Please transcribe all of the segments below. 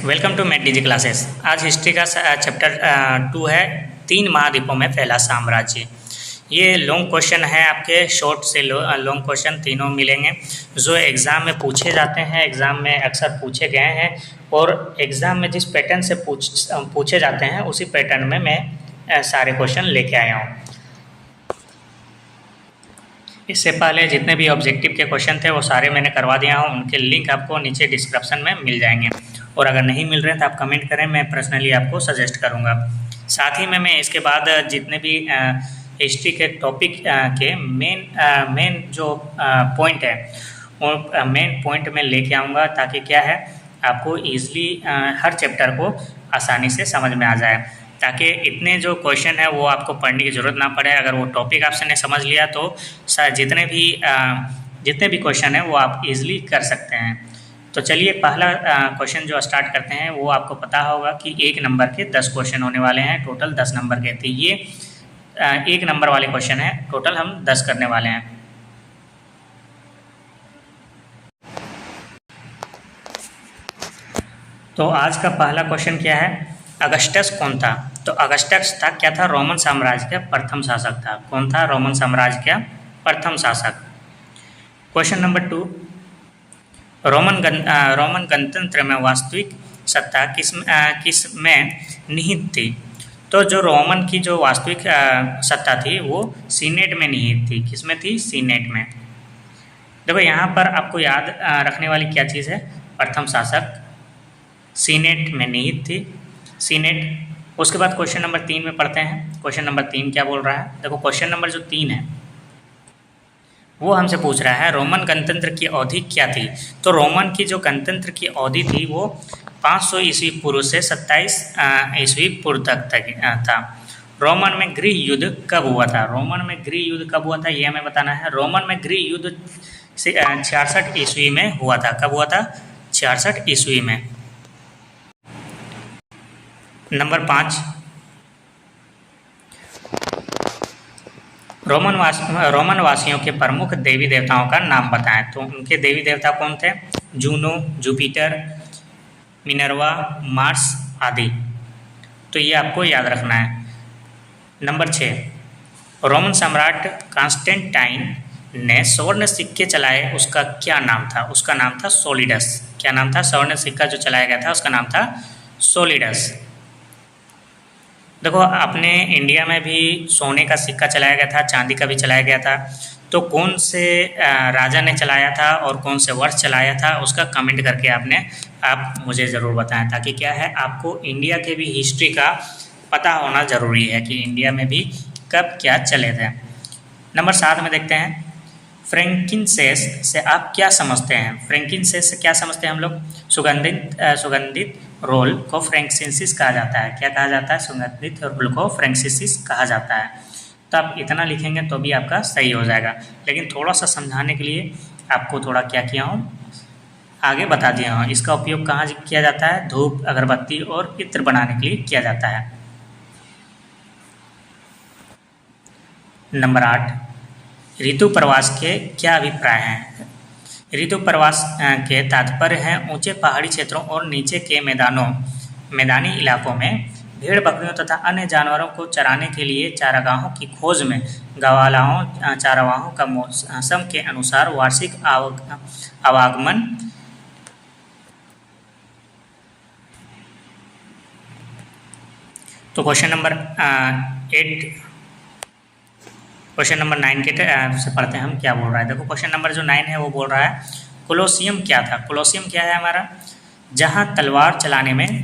Welcome to math DG classes. आज history का chapter 2 है, 3 महाद्वीपों में फैला साम्राज्य। ये लॉन्ग क्वेश्चन है, आपके शॉर्ट से लॉन्ग क्वेश्चन तीनों मिलेंगे जो एग्ज़ाम में पूछे जाते हैं, एग्ज़ाम में अक्सर पूछे गए हैं और एग्ज़ाम में जिस पैटर्न से पूछे जाते हैं उसी पैटर्न में मैं सारे क्वेश्चन लेके आया हूँ। इससे पहले जितने भी ऑब्जेक्टिव के क्वेश्चन थे वो सारे मैंने करवा दिया हूँ, उनके लिंक आपको नीचे डिस्क्रिप्शन में मिल जाएंगे और अगर नहीं मिल रहे हैं तो आप कमेंट करें, मैं पर्सनली आपको सजेस्ट करूँगा। साथ ही में मैं इसके बाद जितने भी हिस्ट्री के टॉपिक के मेन जो पॉइंट है वो मेन पॉइंट में लेके आऊँगा ताकि क्या है आपको ईज़िली हर चैप्टर को आसानी से समझ में आ जाए, ताकि इतने जो क्वेश्चन है वो आपको पढ़ने की ज़रूरत ना पड़े। अगर वो टॉपिक आपने समझ लिया तो जितने भी क्वेश्चन है वो आप इजीली कर सकते हैं। तो चलिए पहला क्वेश्चन जो स्टार्ट करते हैं वो आपको पता होगा कि 1 नंबर के 10 क्वेश्चन होने वाले हैं, टोटल 10 नंबर के। तो ये 1 नंबर वाले क्वेश्चन है, टोटल हम 10 करने वाले हैं। तो आज का पहला क्वेश्चन क्या है, अगस्टस कौन था? तो अगस्टस था क्या था? रोमन साम्राज्य का प्रथम शासक था। कौन था? रोमन साम्राज्य का प्रथम शासक। क्वेश्चन नंबर 2, रोमन गणतंत्र में वास्तविक सत्ता किस में निहित थी? तो जो रोमन की जो वास्तविक सत्ता थी वो सीनेट में निहित थी। किस में थी? सीनेट में। देखो यहाँ पर आपको याद रखने वाली क्या चीज़ है, प्रथम शासक सीनेट में निहित थी, सीनेट। उसके बाद क्वेश्चन नंबर 3 में पढ़ते हैं। क्वेश्चन नंबर 3 क्या बोल रहा है? देखो क्वेश्चन नंबर जो 3 है वो हमसे पूछ रहा है रोमन गणतंत्र की अवधि क्या थी? तो रोमन की जो गणतंत्र की अवधि थी वो 500 ईस्वी पूर्व से 27 ईस्वी पूर्व तक था। रोमन में गृह युद्ध कब हुआ था? रोमन में गृह युद्ध कब हुआ था ये हमें बताना है। रोमन में गृह युद्ध से 66 ईस्वी में हुआ था। कब हुआ था? 66 ईस्वी में। नंबर 5, रोमन वासियों के प्रमुख देवी देवताओं का नाम बताएं। तो उनके देवी देवता कौन थे? जूनो, जुपिटर, मिनर्वा, मार्स आदि। तो ये आपको याद रखना है। नंबर 6, रोमन सम्राट कॉन्स्टेंटाइन ने स्वर्ण सिक्के चलाए, उसका क्या नाम था? उसका नाम था सोलिडस। क्या नाम था? स्वर्ण सिक्का जो चलाया गया था उसका नाम था सोलिडस। देखो अपने इंडिया में भी सोने का सिक्का चलाया गया था, चांदी का भी चलाया गया था। तो कौन से राजा ने चलाया था और कौन से वर्ष चलाया था उसका कमेंट करके आप मुझे ज़रूर बताएं, ताकि क्या है आपको इंडिया के भी हिस्ट्री का पता होना ज़रूरी है कि इंडिया में भी कब क्या चले थे। नंबर 7 में देखते हैं, फ्रैंकिनसेस से आप क्या समझते हैं? फ्रैंकिनसेस से क्या समझते हैं हम लोग? सुगंधित रोल को फ्रैंकिनसेस कहा जाता है। क्या कहा जाता है? सुगंधित रोल को फ्रैंकिनसेस कहा जाता है। तो आप इतना लिखेंगे तो भी आपका सही हो जाएगा, लेकिन थोड़ा सा समझाने के लिए आपको थोड़ा क्या किया हूँ आगे बता दिया हूँ। इसका उपयोग कहाँ किया जाता है? धूप, अगरबत्ती और इत्र बनाने के लिए किया जाता है। नंबर 8, ऋतु प्रवास के क्या अभिप्राय हैं? ऋतु प्रवास के तात्पर्य हैं ऊंचे पहाड़ी क्षेत्रों और नीचे के मैदानी इलाकों में भेड़ बकरियों तथा अन्य जानवरों को चराने के लिए चारागाहों की खोज में गवालाओं चारागाहों का मौसम के अनुसार वार्षिक आवागमन। तो क्वेश्चन नंबर 9 के से पढ़ते हैं हम क्या बोल रहा है। देखो क्वेश्चन नंबर जो 9 है वो बोल रहा है कोलोसियम क्या था? कोलोसियम क्या है हमारा? जहां तलवार चलाने में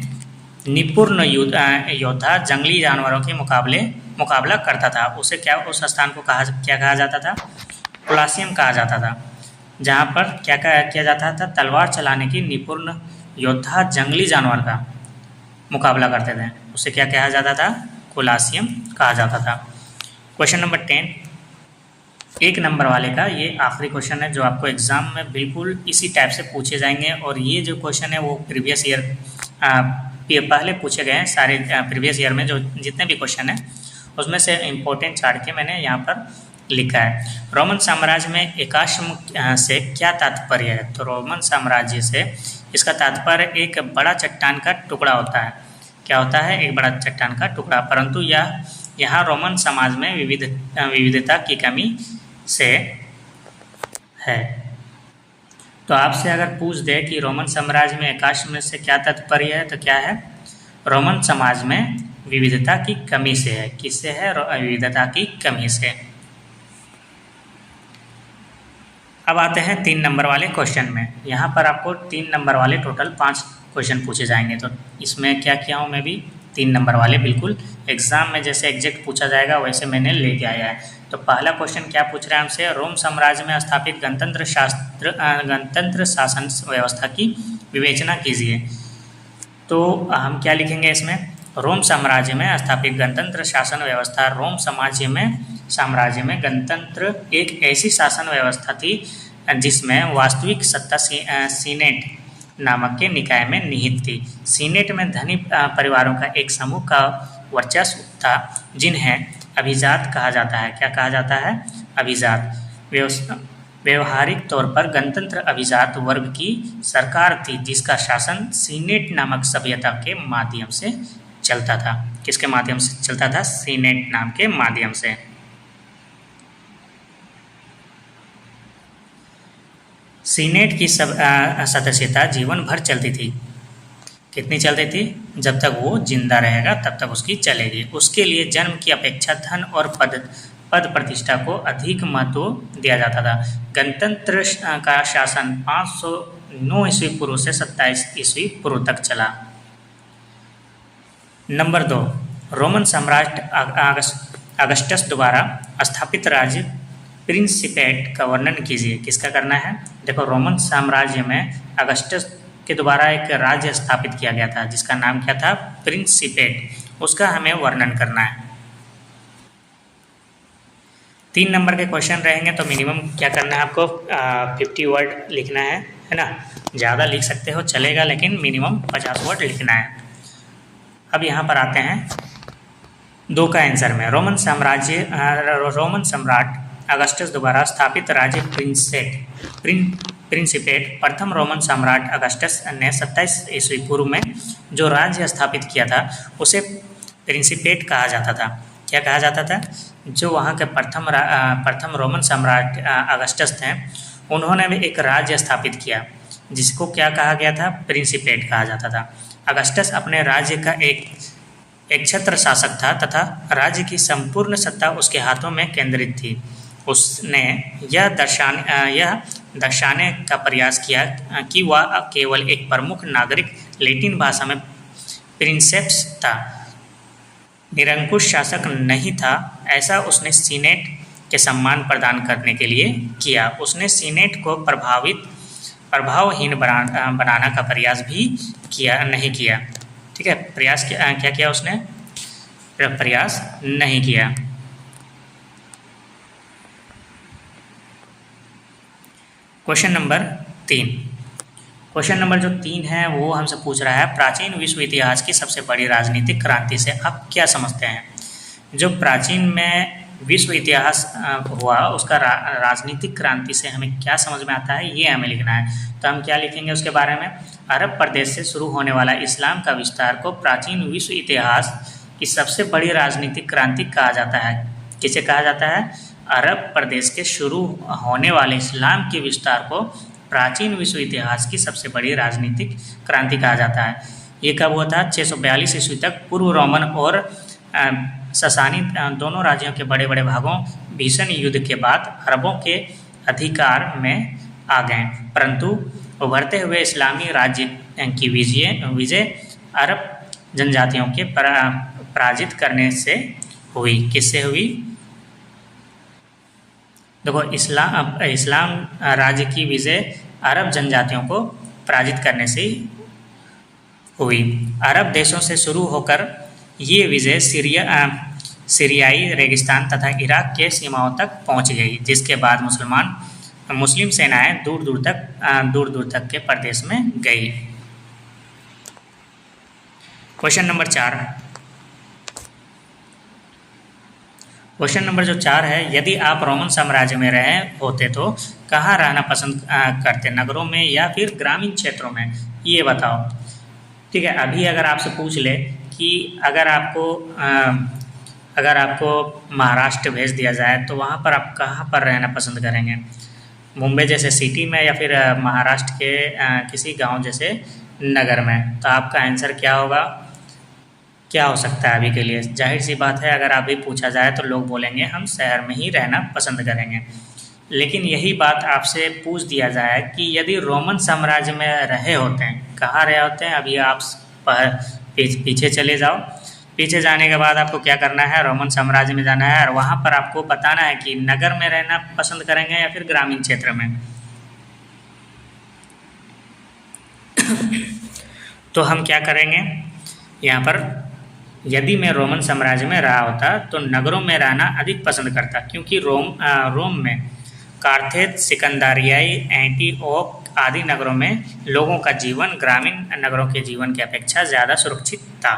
निपुण योद्धा जंगली जानवरों के मुकाबला करता था, उसे क्या उस स्थान को क्या कहा जाता था? कोलोसियम कहा जाता था। जहां पर क्या किया जाता था? तलवार चलाने की निपुण योद्धा जंगली जानवर का मुकाबला करते थे, उसे क्या कहा जाता था? कोलोसियम कहा जाता था। क्वेश्चन नंबर 10, 1 नंबर वाले का ये आखिरी क्वेश्चन है जो आपको एग्जाम में बिल्कुल इसी टाइप से पूछे जाएंगे। और ये जो क्वेश्चन है वो प्रीवियस ईयर पहले पूछे गए हैं। सारे प्रीवियस ईयर में जो जितने भी क्वेश्चन हैं उसमें से इम्पोर्टेंट छाड़ के मैंने यहाँ पर लिखा है। रोमन साम्राज्य में एकाश्म से क्या तात्पर्य है? तो रोमन साम्राज्य से इसका तात्पर्य एक बड़ा चट्टान का टुकड़ा होता है। क्या होता है? एक बड़ा चट्टान का टुकड़ा। परंतु यह यहाँ रोमन समाज में विविधता की कमी से है। तो आपसे अगर पूछ दे कि रोमन साम्राज्य में आकाश में से क्या तात्पर्य है, तो क्या है? रोमन समाज में विविधता की कमी से है। किससे है? विविधता की कमी से। अब आते हैं 3 नंबर वाले क्वेश्चन में। यहाँ पर आपको 3 नंबर वाले टोटल 5 क्वेश्चन पूछे जाएंगे। तो इसमें क्या किया हूँ मैं भी, 3 नंबर वाले बिल्कुल एग्जाम में जैसे एग्जैक्ट पूछा जाएगा वैसे मैंने लेके आया है। तो पहला क्वेश्चन क्या पूछ रहा है हमसे? रोम साम्राज्य में स्थापित गणतंत्र शासन व्यवस्था की विवेचना कीजिए। तो हम क्या लिखेंगे इसमें? रोम साम्राज्य में स्थापित गणतंत्र शासन व्यवस्था। रोम साम्राज्य में गणतंत्र एक ऐसी शासन व्यवस्था थी जिसमें वास्तविक सत्ता सीनेट नामक के निकाय में निहित थी। सीनेट में धनी परिवारों का एक समूह का वर्चस्व था जिन्हें अभिजात कहा जाता है। क्या कहा जाता है? अभिजात। व्यवहारिक तौर पर गणतंत्र अभिजात वर्ग की सरकार थी जिसका शासन सीनेट नामक सभ्यता के माध्यम से चलता था। किसके माध्यम से चलता था? सीनेट नाम के माध्यम से। सीनेट की सदस्यता जीवन भर चलती थी। कितनी चलती थी? जब तक वो जिंदा रहेगा तब तक उसकी चलेगी। उसके लिए जन्म की अपेक्षा धन और पद प्रतिष्ठा को अधिक महत्व दिया जाता था। गणतंत्र का शासन 509 ईस्वी पूर्व से 27 ईस्वी पूर्व तक चला। नंबर 2, रोमन सम्राट अगस्टस द्वारा स्थापित राज्य प्रिंसिपेट का वर्णन कीजिए। किसका करना है? देखो, रोमन साम्राज्य में अगस्टस के द्वारा एक राज्य स्थापित किया गया था जिसका नाम क्या था? प्रिंसिपेट। उसका हमें वर्णन करना है। 3 नंबर के क्वेश्चन रहेंगे तो मिनिमम क्या करना है आपको? 50 वर्ड लिखना है ना। ज़्यादा लिख सकते हो चलेगा, लेकिन मिनिमम 50 वर्ड लिखना है। अब यहाँ पर आते हैं 2 का आंसर में। रोमन सम्राट अगस्टस द्वारा स्थापित राज्य प्रिंसिपेट। प्रथम रोमन सम्राट अगस्टस ने 27 ईस्वी पूर्व में जो राज्य स्थापित किया था उसे प्रिंसिपेट कहा जाता था। क्या कहा जाता था? जो वहाँ के प्रथम रोमन सम्राट अगस्टस थे, उन्होंने भी एक राज्य स्थापित किया जिसको क्या कहा गया था? प्रिंसिपेट कहा जाता था। अगस्टस अपने राज्य का एक छत्र शासक था तथा राज्य की संपूर्ण सत्ता उसके हाथों में केंद्रित थी। उसने यह दर्शाने का प्रयास किया कि वह केवल एक प्रमुख नागरिक लैटिन भाषा में प्रिंसेप्स था, निरंकुश शासक नहीं था। ऐसा उसने सीनेट के सम्मान प्रदान करने के लिए किया। उसने सीनेट को प्रभावहीन बनाने का प्रयास भी नहीं किया। ठीक है, प्रयास क्या किया उसने? प्रयास नहीं किया। Question number 3। क्वेश्चन नंबर जो 3 है वो हमसे पूछ रहा है, प्राचीन विश्व इतिहास की सबसे बड़ी राजनीतिक क्रांति से आप क्या समझते हैं? जो प्राचीन में विश्व इतिहास हुआ उसका राजनीतिक क्रांति से हमें क्या समझ में आता है, ये हमें लिखना है। तो हम क्या लिखेंगे उसके बारे में? अरब प्रदेश से शुरू होने वाला इस्लाम का विस्तार को प्राचीन विश्व इतिहास की सबसे बड़ी राजनीतिक क्रांति कहा जाता है। किसे कहा जाता है? अरब प्रदेश के शुरू होने वाले इस्लाम के विस्तार को प्राचीन विश्व इतिहास की सबसे बड़ी राजनीतिक क्रांति कहा जाता है। ये कब हुआ था? 642 ईस्वी तक पूर्व रोमन और ससानी दोनों राज्यों के बड़े बड़े भागों भीषण युद्ध के बाद अरबों के अधिकार में आ गए, परंतु उभरते हुए इस्लामी राज्य की विजय अरब जनजातियों के पराजित करने से हुई। किससे हुई? देखो, इस्लाम राज्य की विजय अरब जनजातियों को पराजित करने से हुई। अरब देशों से शुरू होकर ये विजय सीरियाई रेगिस्तान तथा इराक के सीमाओं तक पहुंच गई, जिसके बाद मुस्लिम सेनाएं दूर दूर तक के प्रदेश में गई। Question number 4। क्वेश्चन नंबर जो 4 है, यदि आप रोमन साम्राज्य में रहे होते तो कहाँ रहना पसंद करते, नगरों में या फिर ग्रामीण क्षेत्रों में, ये बताओ। ठीक है, अभी अगर आपसे पूछ ले कि अगर आपको महाराष्ट्र भेज दिया जाए तो वहाँ पर आप कहाँ पर रहना पसंद करेंगे, मुंबई जैसे सिटी में या फिर महाराष्ट्र के किसी गांव जैसे नगर में, तो आपका आंसर क्या होगा, क्या हो सकता है अभी के लिए। जाहिर सी बात है, अगर अभी पूछा जाए तो लोग बोलेंगे हम शहर में ही रहना पसंद करेंगे। लेकिन यही बात आपसे पूछ दिया जाए कि यदि रोमन साम्राज्य में रहे होते हैं, कहाँ रहे होते हैं, अभी आप पीछे चले जाओ। पीछे जाने के बाद आपको क्या करना है, रोमन साम्राज्य में जाना है और वहाँ पर आपको बताना है कि नगर में रहना पसंद करेंगे या फिर ग्रामीण क्षेत्र में। तो हम क्या करेंगे यहाँ पर, यदि मैं रोमन साम्राज्य में रहा होता तो नगरों में रहना अधिक पसंद करता, क्योंकि रोम में कार्थेज, सिकंदरियाई, एंटीओक आदि नगरों में लोगों का जीवन ग्रामीण नगरों के जीवन की अपेक्षा ज़्यादा सुरक्षित था,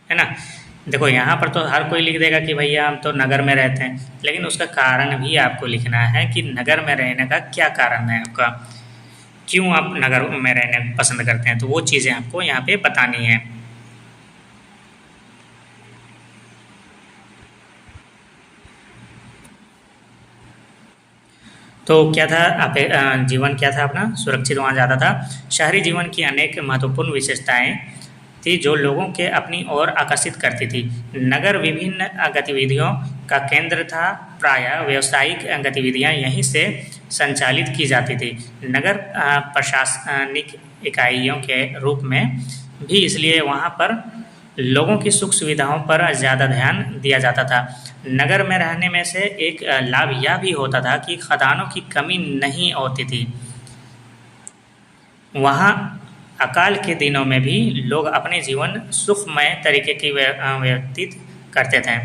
है ना। देखो यहाँ पर तो हर कोई लिख देगा कि भैया हम तो नगर में रहते हैं, लेकिन उसका कारण भी आपको लिखना है कि नगर में रहने का क्या कारण है आपका, क्यों आप नगर में रहने पसंद करते हैं, तो वो चीज़ें आपको यहाँ पे बतानी है। तो क्या था, जीवन क्या था अपना, सुरक्षित वहाँ ज़्यादा था। शहरी जीवन की अनेक महत्वपूर्ण विशेषताएं थी जो लोगों के अपनी ओर आकर्षित करती थी। नगर विभिन्न गतिविधियों का केंद्र था, प्रायः व्यावसायिक गतिविधियां यहीं से संचालित की जाती थी। नगर प्रशासनिक इकाइयों के रूप में भी इसलिए वहाँ पर लोगों की सुख सुविधाओं पर ज़्यादा ध्यान दिया जाता था। नगर में रहने में से एक लाभ यह भी होता था कि खदानों की कमी नहीं होती थी। वहाँ अकाल के दिनों में भी लोग अपने जीवन सुखमय तरीके की व्यतीत करते थे,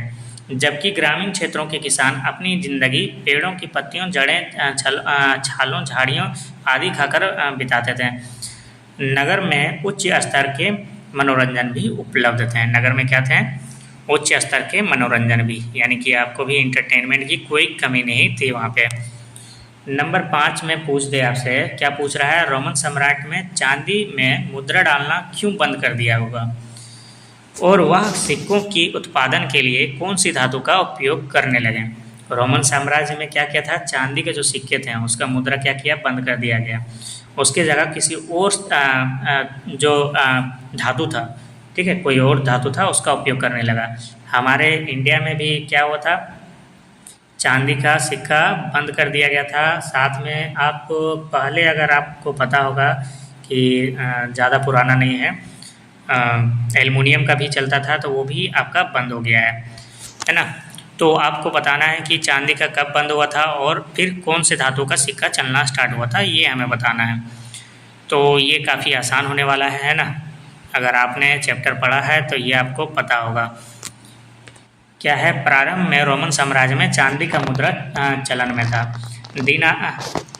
जबकि ग्रामीण क्षेत्रों के किसान अपनी जिंदगी पेड़ों की पत्तियों, जड़ें, छालों, झाड़ियों आदि खाकर बिताते थे। नगर में उच्च स्तर के मनोरंजन भी उपलब्ध थे। नगर में क्या थे, उच्च स्तर के मनोरंजन भी, यानी कि आपको भी इंटरटेनमेंट की कोई कमी नहीं थी वहाँ पे। नंबर 5 में पूछ दे आपसे, क्या पूछ रहा है, रोमन सम्राट में चांदी में मुद्रा डालना क्यों बंद कर दिया होगा, और वह सिक्कों की उत्पादन के लिए कौन सी धातु का उपयोग करने लगे। रोमन साम्राज्य में क्या क्या था, चांदी के जो सिक्के थे उसका मुद्रा क्या किया, बंद कर दिया गया। उसके जगह किसी और जो धातु था, ठीक है, कोई और धातु था उसका उपयोग करने लगा। हमारे इंडिया में भी क्या हुआ था, चांदी का सिक्का बंद कर दिया गया था। साथ में आप पहले, अगर आपको पता होगा कि ज़्यादा पुराना नहीं है, एल्युमिनियम का भी चलता था तो वो भी आपका बंद हो गया है ना। तो आपको बताना है कि चांदी का कब बंद हुआ था और फिर कौन से धातु का सिक्का चलना स्टार्ट हुआ था, ये हमें बताना है। तो ये काफ़ी आसान होने वाला है ना, अगर आपने चैप्टर पढ़ा है तो ये आपको पता होगा। क्या है, प्रारंभ में रोमन साम्राज्य में चांदी का मुद्रा चलन में था।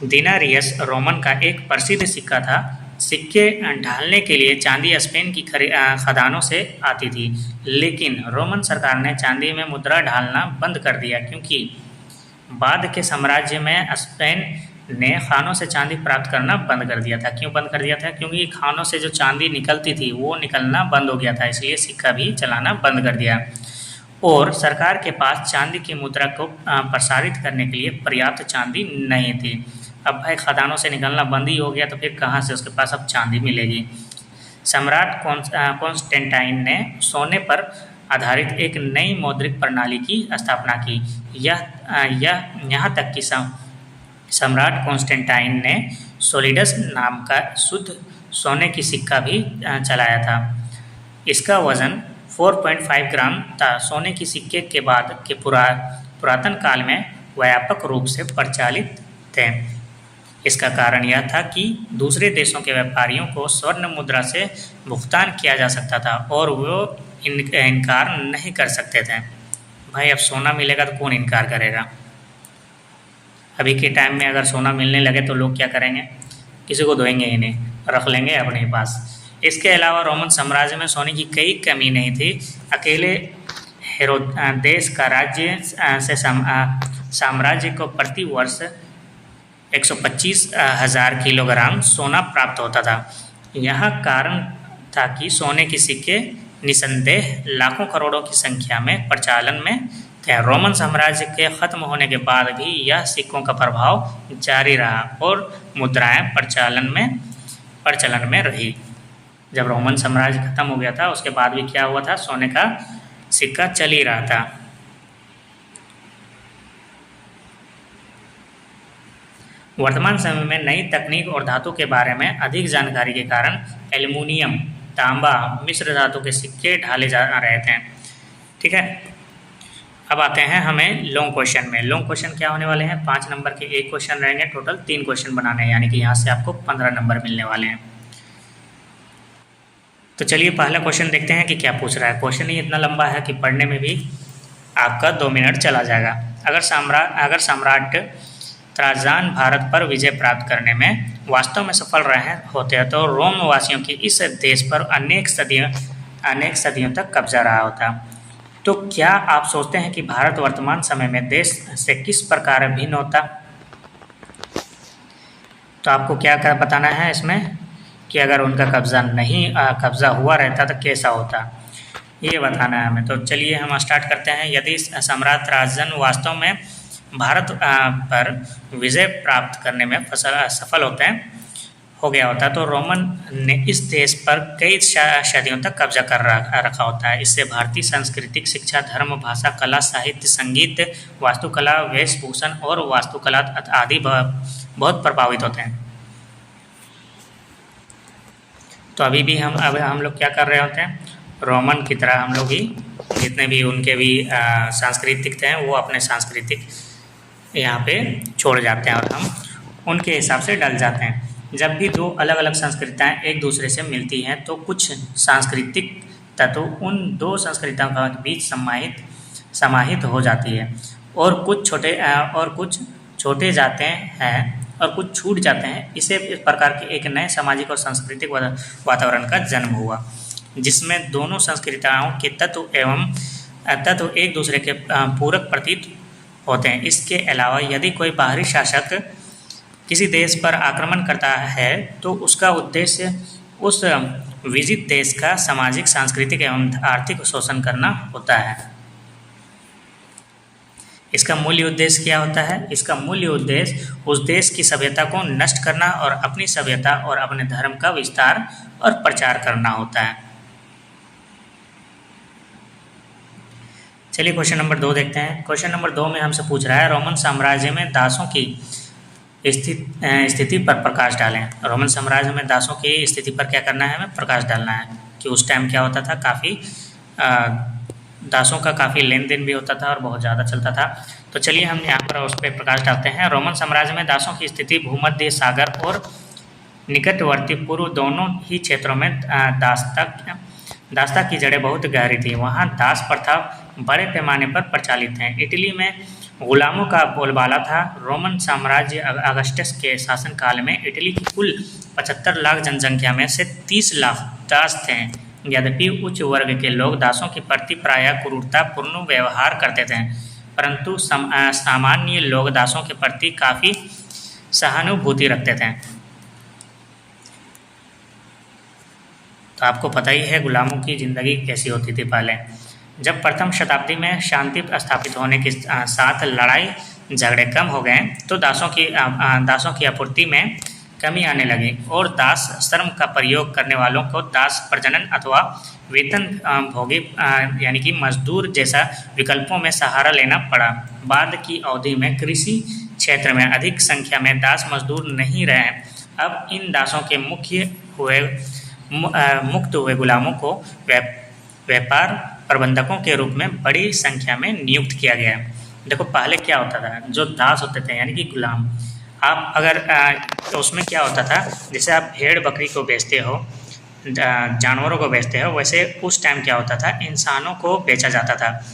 दिनारियस रोमन का एक प्रसिद्ध सिक्का था। सिक्के ढालने के लिए चांदी स्पेन की खदानों से आती थी, लेकिन रोमन सरकार ने चांदी में मुद्रा ढालना बंद कर दिया, क्योंकि बाद के साम्राज्य में स्पेन ने खानों से चांदी प्राप्त करना बंद कर दिया था। क्यों बंद कर दिया था, क्योंकि खानों से जो चांदी निकलती थी वो निकलना बंद हो गया था, इसलिए सिक्का भी चलाना बंद कर दिया। और सरकार के पास चांदी की मुद्रा को प्रसारित करने के लिए पर्याप्त चांदी नहीं थी। अब भाई खदानों से निकलना बंद ही हो गया तो फिर कहाँ से उसके पास अब चांदी मिलेगी। सम्राट कॉन्स्टेंटाइन ने सोने पर आधारित एक नई मौद्रिक प्रणाली की स्थापना की। यहाँ तक कि सम्राट कॉन्स्टेंटाइन ने सोलिडस नाम का शुद्ध सोने की सिक्का भी चलाया था। इसका वजन 4.5 ग्राम था। सोने की सिक्के के बाद के पुरातन काल में व्यापक रूप से प्रचलित थे। इसका कारण यह था कि दूसरे देशों के व्यापारियों को स्वर्ण मुद्रा से भुगतान किया जा सकता था और वो इनकार नहीं कर सकते थे। भाई अब सोना मिलेगा तो कौन इनकार करेगा। अभी के टाइम में अगर सोना मिलने लगे तो लोग क्या करेंगे, किसी को धोएंगे ही नहीं, रख लेंगे अपने पास। इसके अलावा रोमन साम्राज्य में सोने की कई कमी नहीं थी। अकेले हेरोदेस का राज्य से साम्राज्य को प्रति वर्ष 125,000 किलोग्राम सोना प्राप्त होता था। यह कारण था कि सोने के सिक्के निसंदेह लाखों करोड़ों की संख्या में प्रचलन में थे। रोमन साम्राज्य के खत्म होने के बाद भी यह सिक्कों का प्रभाव जारी रहा और मुद्राएं प्रचलन में रही। जब रोमन साम्राज्य खत्म हो गया था उसके बाद भी क्या हुआ था, सोने का सिक्का चल ही रहा था। वर्तमान समय में नई तकनीक और धातु के बारे में अधिक जानकारी के कारण एल्युमिनियम, तांबा, मिश्र धातु के सिक्के ढाले जा रहे थे। ठीक है, अब आते हैं हमें लॉन्ग क्वेश्चन में। लॉन्ग क्वेश्चन क्या होने वाले हैं, 5 नंबर के एक क्वेश्चन रहेंगे, टोटल 3 क्वेश्चन बनाने हैं, यानी कि यहाँ से आपको 15 नंबर मिलने वाले हैं। तो चलिए पहला क्वेश्चन देखते हैं कि क्या पूछ रहा है। क्वेश्चन ही इतना लंबा है कि पढ़ने में भी आपका 2 मिनट चला जाएगा। अगर सम्राट त्राजान भारत पर विजय प्राप्त करने में वास्तव में सफल रहे होते हैं तो रोम वासियों की इस देश पर अनेक सदियों तक कब्जा रहा होता। तो क्या आप सोचते हैं कि भारत वर्तमान समय में देश से किस प्रकार भिन्न होता? तो आपको क्या बताना है इसमें कि अगर उनका कब्जा हुआ रहता तो कैसा होता, ये बताना है हमें। तो चलिए हम स्टार्ट करते हैं। यदि सम्राट त्राजन वास्तव में भारत पर विजय प्राप्त करने में सफल हो गया होता तो रोमन ने इस देश पर कई सदियों तक कब्जा कर रखा होता है। इससे भारतीय सांस्कृतिक, शिक्षा, धर्म, भाषा, कला, साहित्य, संगीत, वास्तुकला, वेशभूषण और वास्तुकला आदि बहुत प्रभावित होते हैं। तो अभी भी हम लोग क्या कर रहे होते हैं, रोमन की तरह हम लोग ही जितने भी उनके भी सांस्कृतिक थे वो अपने सांस्कृतिक यहाँ पे छोड़ जाते हैं और हम उनके हिसाब से डल जाते हैं। जब भी 2 अलग अलग संस्कृतियाँ एक दूसरे से मिलती हैं तो कुछ सांस्कृतिक तत्व उन 2 संस्कृतियों के बीच समाहित हो जाती है और कुछ छोटे जाते हैं और कुछ छूट जाते हैं। इस प्रकार के एक नए सामाजिक और सांस्कृतिक वातावरण का जन्म हुआ जिसमें दोनों संस्कृतियों के तत्व एक दूसरे के पूरक प्रतीत होते हैं। इसके अलावा यदि कोई बाहरी शासक किसी देश पर आक्रमण करता है तो उसका उद्देश्य उस विजित देश का सामाजिक, सांस्कृतिक एवं आर्थिक शोषण करना होता है। इसका मूल्य उद्देश्य क्या होता है? इसका मूल्य उद्देश्य उस देश की सभ्यता को नष्ट करना और अपनी सभ्यता और अपने धर्म का विस्तार और प्रचार करना होता है। चलिए क्वेश्चन नंबर 2 देखते हैं। क्वेश्चन नंबर 2 में हमसे पूछ रहा है रोमन साम्राज्य में दासों की स्थिति पर प्रकाश डालें। रोमन साम्राज्य में दासों की स्थिति पर क्या करना है, हमें प्रकाश डालना है कि उस टाइम क्या होता था, काफ़ी दासों का काफ़ी लेन देन भी होता था और बहुत ज़्यादा चलता था। तो चलिए हम यहाँ पर उस पर प्रकाश डालते हैं। रोमन साम्राज्य में दासों की स्थिति भूमध्य सागर और निकटवर्ती पूर्व दोनों ही क्षेत्रों में दासता की जड़ें बहुत गहरी थी। वहाँ दास प्रथा बड़े पैमाने पर प्रचलित है। इटली में गुलामों का बोलबाला था। रोमन साम्राज्य अगस्टस के शासनकाल में इटली की कुल 75 लाख जनसंख्या में से 30 लाख दास थे। यद्यपि उच्च वर्ग के लोग दासों के प्रति प्रायः क्रूरतापूर्ण व्यवहार करते थे, परंतु सामान्य लोग दासों के प्रति काफ़ी सहानुभूति रखते थे। तो आपको पता ही है गुलामों की ज़िंदगी कैसी होती थी पहले। जब प्रथम शताब्दी में शांति स्थापित होने के साथ लड़ाई झगड़े कम हो गए तो दासों की आपूर्ति में कमी आने लगी और दास श्रम का प्रयोग करने वालों को दास प्रजनन अथवा वेतन भोगी यानी कि मजदूर जैसा विकल्पों में सहारा लेना पड़ा। बाद की अवधि में कृषि क्षेत्र में अधिक संख्या में दास मजदूर नहीं रहे। अब इन दासों के मुक्त हुए गुलामों को व्यापार प्रबंधकों के रूप में बड़ी संख्या में नियुक्त किया गया। देखो पहले क्या होता था, जो दास होते थे यानी कि गुलाम, आप अगर तो उसमें क्या होता था, जैसे आप भेड़ बकरी को बेचते हो, जानवरों को बेचते हो, वैसे उस टाइम क्या होता था, इंसानों को बेचा जाता था।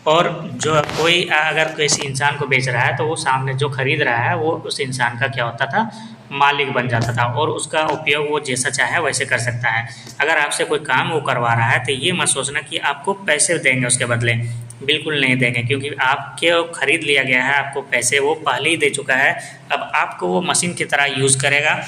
और जो कोई अगर किसी इंसान को बेच रहा है तो वो सामने जो खरीद रहा है वो उस इंसान का क्या होता था, मालिक बन जाता था और उसका उपयोग वो जैसा चाहे वैसे कर सकता है। अगर आपसे कोई काम वो करवा रहा है तो ये मत सोचना कि आपको पैसे देंगे उसके बदले, बिल्कुल नहीं देंगे, क्योंकि आपके खरीद लिया गया है, आपको पैसे वो पहले ही दे चुका है। अब आपको वो मशीन की तरह यूज़ करेगा।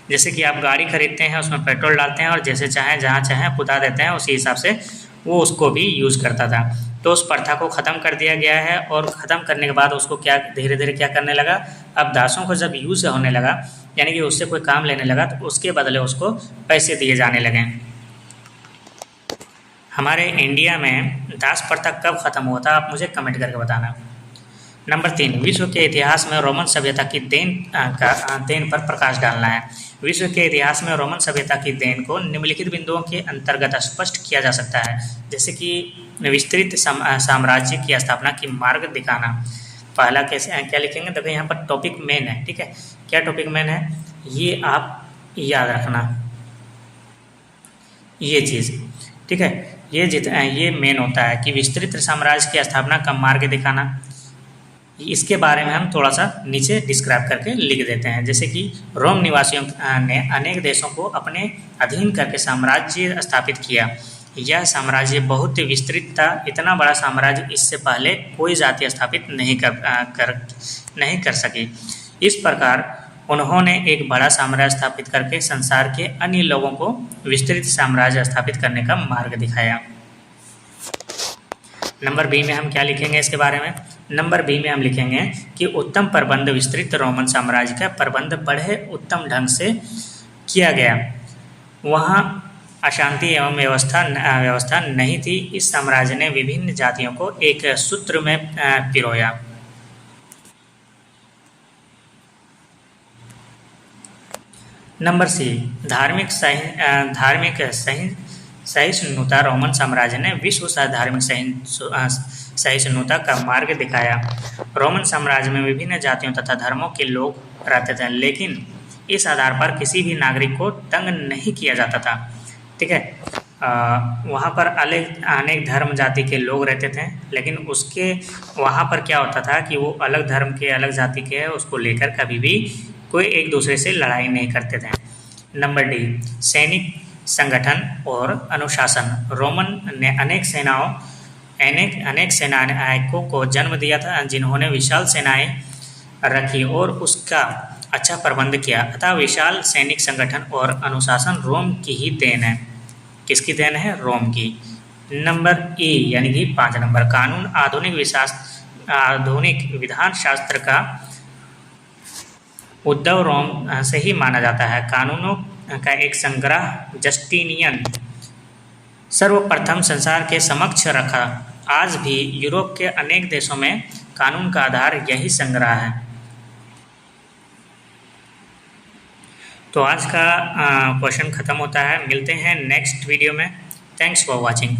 जैसे कि आप गाड़ी खरीदते हैं, उसमें पेट्रोल डालते हैं और जैसे चाहें जहाँ चाहें कुदा देते हैं, उसी हिसाब से वो उसको भी यूज़ करता था। तो उस प्रथा को ख़त्म कर दिया गया है, और ख़त्म करने के बाद उसको क्या धीरे धीरे क्या करने लगा, अब दासों को जब यूज़ होने लगा, यानी कि उससे कोई काम लेने लगा, तो उसके बदले उसको पैसे दिए जाने लगे। हमारे इंडिया में दास प्रथा कब खत्म हुआ था, आप मुझे कमेंट करके बताना। नंबर 3, विश्व के इतिहास में रोमन सभ्यता की देन पर प्रकाश डालना है। विश्व के इतिहास में रोमन सभ्यता की देन को निम्नलिखित बिंदुओं के अंतर्गत स्पष्ट किया जा सकता है, जैसे कि विस्तृत साम्राज्य की स्थापना की मार्ग दिखाना। पहला कैसे क्या लिखेंगे, देखो यहाँ पर टॉपिक मेन है, ठीक है। क्या टॉपिक मेन है, ये आप याद रखना, ये चीज़, ठीक है। ये मेन होता है कि विस्तृत साम्राज्य की स्थापना का मार्ग दिखाना। इसके बारे में हम थोड़ा सा नीचे डिस्क्राइब करके लिख देते हैं, जैसे कि रोम निवासियों ने अनेक देशों को अपने अधीन करके साम्राज्य स्थापित किया। यह साम्राज्य बहुत विस्तृत था, इतना बड़ा साम्राज्य इससे पहले कोई जाति स्थापित नहीं कर सकी। इस प्रकार उन्होंने एक बड़ा साम्राज्य स्थापित करके संसार के अन्य लोगों को विस्तृत साम्राज्य स्थापित करने का मार्ग दिखाया। नंबर बी में हम क्या लिखेंगे इसके बारे में, नंबर बी में हम लिखेंगे कि उत्तम प्रबंध, विस्तृत रोमन साम्राज्य का प्रबंध बड़े उत्तम ढंग से किया गया। वहाँ अशांति एवं व्यवस्था नहीं थी। इस साम्राज्य ने विभिन्न जातियों को एक सूत्र में पिरोया। नंबर सी, धार्मिक सहिष्णुता। रोमन साम्राज्य ने विश्व धार्मिक सहिष्णुता का मार्ग दिखाया। रोमन साम्राज्य में विभिन्न जातियों तथा धर्मों के लोग रहते थे, लेकिन इस आधार पर किसी भी नागरिक को तंग नहीं किया जाता था, ठीक है। वहाँ पर अनेक धर्म जाति के लोग रहते थे, लेकिन उसके वहाँ पर क्या होता था कि वो अलग धर्म के, अलग जाति के है, उसको लेकर कभी भी कोई एक दूसरे से लड़ाई नहीं करते थे। नंबर डी, सैनिक संगठन और अनुशासन। रोमन ने अनेक सेनानियों को जन्म दिया था, जिन्होंने विशाल सेनाएं रखी और उसका अच्छा प्रबंध किया। अतः विशाल सैनिक संगठन और अनुशासन रोम की ही देन है। किसकी देन है, रोम की। नंबर ए यानी कि 5 नंबर, कानून। आधुनिक विधान शास्त्र का उद्भव रोम से ही माना जाता है। कानूनों का एक संग्रह जस्टिनियन सर्वप्रथम संसार के समक्ष रखा। आज भी यूरोप के अनेक देशों में कानून का आधार यही संग्रह है। तो आज का क्वेश्चन खत्म होता है। मिलते हैं नेक्स्ट वीडियो में। Thanks for watching.